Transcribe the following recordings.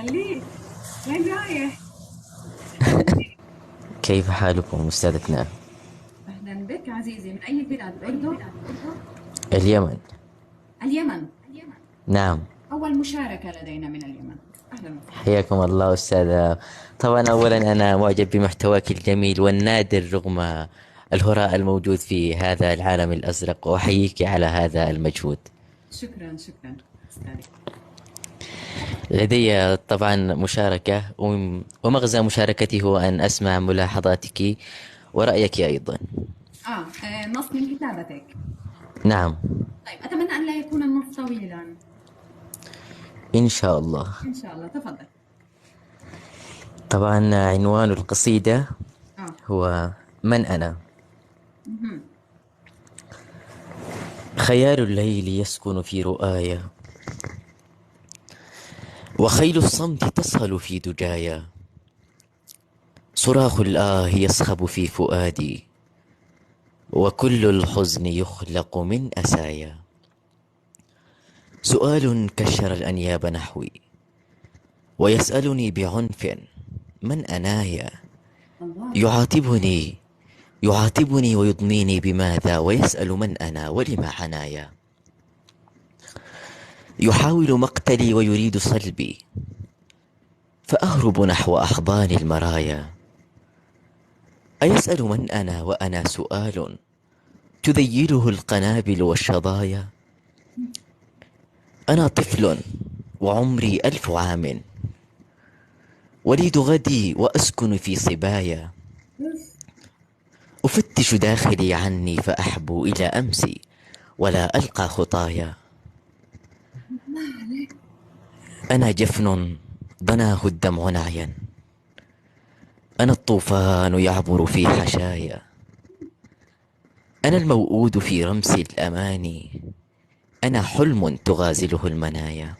خليك. وين رايح؟ كيف حالكم أستاذتنا؟ أهلا بك عزيزي، من أي بلاد؟ الأردن؟ اليمن. اليمن. نعم. أول مشاركة لدينا من اليمن. أهلا وسهلا. حياكم الله أستاذة. طبعا أولا أنا معجب بمحتواك الجميل والنادر رغم الهراء الموجود في هذا العالم الأزرق، وأحييك على هذا المجهود. شكرا شكرا أستاذي. لدي طبعا مشاركة، ومغزى مشاركتي هو أن أسمع ملاحظاتك ورأيك أيضا. نص من كتابتك. نعم. طيب، أتمنى أن لا يكون النص طويلا. إن شاء الله. إن شاء الله، تفضل. طبعا عنوان القصيدة آه. هو: من أنا؟ مهم. خيال الليل يسكن في رؤاي، وخيل الصمت تصهل في دجايا، صراخ الآه يصخب في فؤادي، وكل الحزن يخلق من أسايا. سؤال كشر الأنياب نحوي، ويسألني بعنف: من أنايا؟ الله. يعاتبني يعاتبني ويضنيني بماذا، ويسأل من أنا ولم عنايا. يحاول مقتلي ويريد صلبي، فأهرب نحو أحضان المرايا. أيسأل من أنا وأنا سؤال تذيله القنابل والشظايا. أنا طفل وعمري 1000 عام، وليد غدي وأسكن في صبايا. أفتش داخلي عني فأحبو إلى أمسي، ولا ألقى خطايا. ما عليك. أنا جفن ضناه الدمع نعيا، أنا الطوفان يعبر في حشايا. أنا الموؤود في رمس الأماني، أنا حلم تغازله المنايا.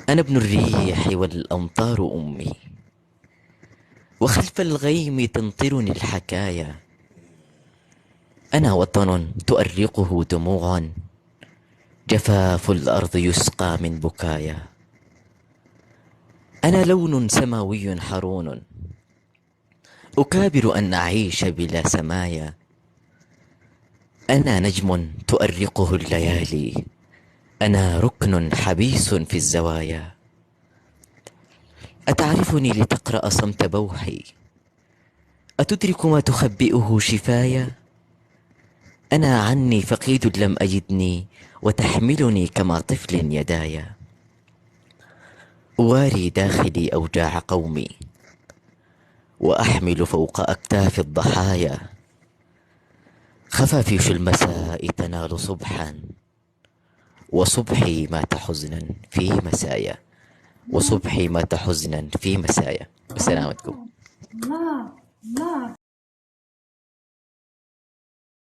أنا ابن الريح والأمطار أمي، وخلف الغيم تمطرني الحكايا. أنا وطن تؤرقه دموع، جفاف الأرض يسقى من بكايا. أنا لون سماوي حرون، أكابر أن أعيش بلا سمايا. أنا نجم تؤرقه الليالي، أنا ركن حبيس في الزوايا. أتعرفني لتقرأ صمت بوحي، أتدرك ما تخبئه شفايا. أنا عني فقيد لم أجدني، وتحملني كما طفل يدايا. أواري داخلي أوجاع قومي، وأحمل فوق أكتاف الضحايا. خفافيش المساء تنال صبحا، وصبحي مات حزنا في مسايا. وصبحي مات حزنا في مسايا. بسلامتكم. الله. الله. الله.